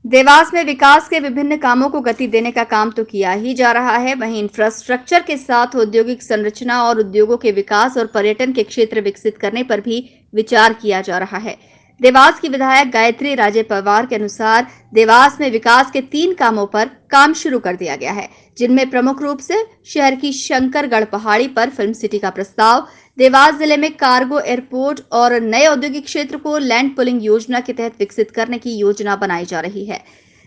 देवास में विकास के विभिन्न कामों को गति देने का काम तो किया ही जा रहा है, वहीं इंफ्रास्ट्रक्चर के साथ औद्योगिक संरचना और उद्योगों के विकास और पर्यटन के क्षेत्र विकसित करने पर भी विचार किया जा रहा है। देवास की विधायक गायत्री राजे पवार के अनुसार देवास में विकास के 3 कामों पर काम शुरू कर दिया गया है, जिनमें प्रमुख रूप से शहर की शंकरगढ़ पहाड़ी पर फिल्म सिटी का प्रस्ताव, देवास जिले में कार्गो एयरपोर्ट और नए औद्योगिक क्षेत्र को लैंड पुलिंग योजना के तहत विकसित करने की योजना बनाई जा रही है।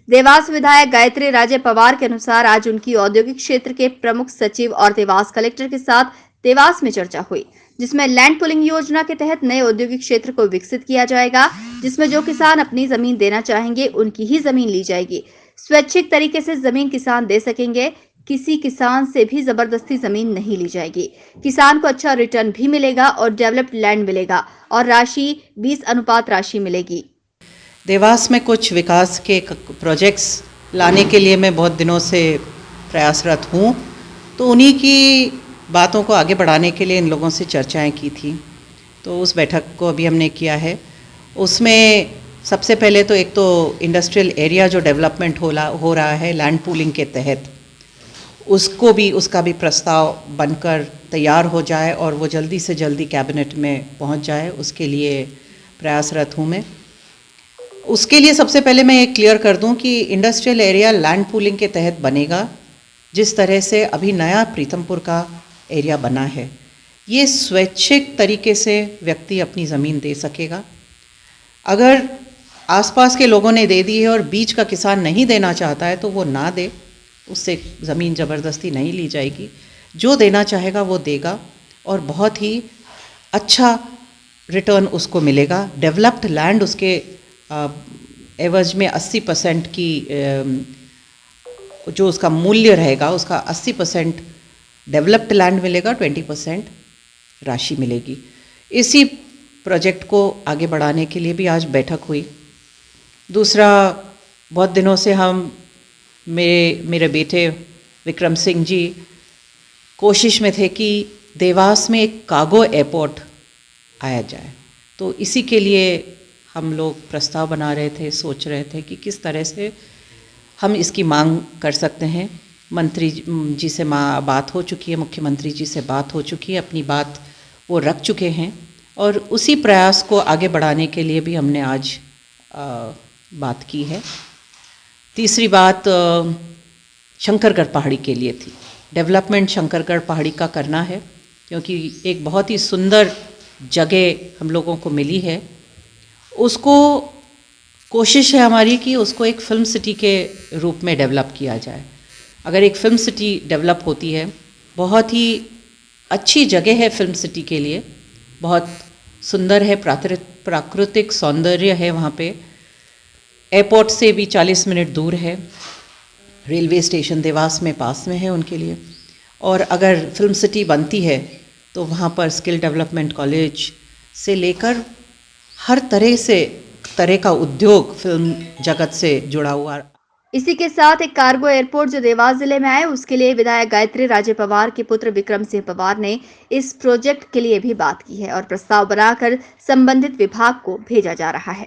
देवास विधायक गायत्री राजे पवार के अनुसार आज उनकी औद्योगिक क्षेत्र के प्रमुख सचिव और देवास कलेक्टर के साथ देवास में चर्चा हुई, जिसमें लैंड पुलिंग योजना के तहत नए औद्योगिक क्षेत्र को विकसित किया जाएगा, जिसमें जो किसान अपनी जमीन देना चाहेंगे उनकी ही जमीन ली जाएगी। स्वैच्छिक तरीके से जमीन किसान दे सकेंगे, किसी किसान से भी जबरदस्ती जमीन नहीं ली जाएगी। किसान को अच्छा रिटर्न भी मिलेगा और डेवलप्ड लैंड मिलेगा और राशि 20 अनुपात राशि मिलेगी। देवास में कुछ विकास के प्रोजेक्ट्स लाने के लिए मैं बहुत दिनों से प्रयासरत हूँ, तो उन्हीं की बातों को आगे बढ़ाने के लिए इन लोगों से चर्चाएं की थी। तो उस बैठक को अभी हमने किया है। उसमें सबसे पहले तो एक तो इंडस्ट्रियल एरिया जो डेवलपमेंट हो रहा है लैंड पूलिंग के तहत, उसका भी प्रस्ताव बनकर तैयार हो जाए और वो जल्दी से जल्दी कैबिनेट में पहुंच जाए, उसके लिए प्रयासरत हूँ मैं। उसके लिए सबसे पहले मैं ये क्लियर कर दूं कि इंडस्ट्रियल एरिया लैंड पूलिंग के तहत बनेगा, जिस तरह से अभी नया प्रीतमपुर का एरिया बना है। ये स्वैच्छिक तरीके से व्यक्ति अपनी ज़मीन दे सकेगा। अगर आसपास के लोगों ने दे दी है और बीच का किसान नहीं देना चाहता है तो वो ना दे, उससे ज़मीन ज़बरदस्ती नहीं ली जाएगी। जो देना चाहेगा वो देगा और बहुत ही अच्छा रिटर्न उसको मिलेगा। डेवलप्ड लैंड उसके एवज में 80% की जो उसका मूल्य रहेगा उसका 80% डेवलप्ड लैंड मिलेगा, 20% राशि मिलेगी। इसी प्रोजेक्ट को आगे बढ़ाने के लिए भी आज बैठक हुई। दूसरा, बहुत दिनों से मेरे बेटे विक्रम सिंह जी कोशिश में थे कि देवास में एक कार्गो एयरपोर्ट आया जाए, तो इसी के लिए हम लोग प्रस्ताव बना रहे थे, सोच रहे थे कि किस तरह से हम इसकी मांग कर सकते हैं। मंत्री जी से बात हो चुकी है, मुख्यमंत्री जी से बात हो चुकी है, अपनी बात वो रख चुके हैं और उसी प्रयास को आगे बढ़ाने के लिए भी हमने आज बात की है। तीसरी बात शंकरगढ़ पहाड़ी के लिए थी। डेवलपमेंट शंकरगढ़ पहाड़ी का करना है, क्योंकि एक बहुत ही सुंदर जगह हम लोगों को मिली है। उसको कोशिश है हमारी कि उसको एक फिल्म सिटी के रूप में डेवलप किया जाए। अगर एक फिल्म सिटी डेवलप होती है, बहुत ही अच्छी जगह है फिल्म सिटी के लिए, बहुत सुंदर है, प्राकृतिक सौंदर्य है वहाँ पे। एयरपोर्ट से भी 40 मिनट दूर है, रेलवे स्टेशन देवास में पास में है उनके लिए। और अगर फिल्म सिटी बनती है तो वहाँ पर स्किल डेवलपमेंट कॉलेज से लेकर हर तरह का उद्योग फिल्म जगत से जुड़ा हुआ। इसी के साथ एक कार्गो एयरपोर्ट जो देवास जिले में आए, उसके लिए विधायक गायत्री राजे पवार के पुत्र विक्रम सिंह पवार ने इस प्रोजेक्ट के लिए भी बात की है और प्रस्ताव बनाकर संबंधित विभाग को भेजा जा रहा है।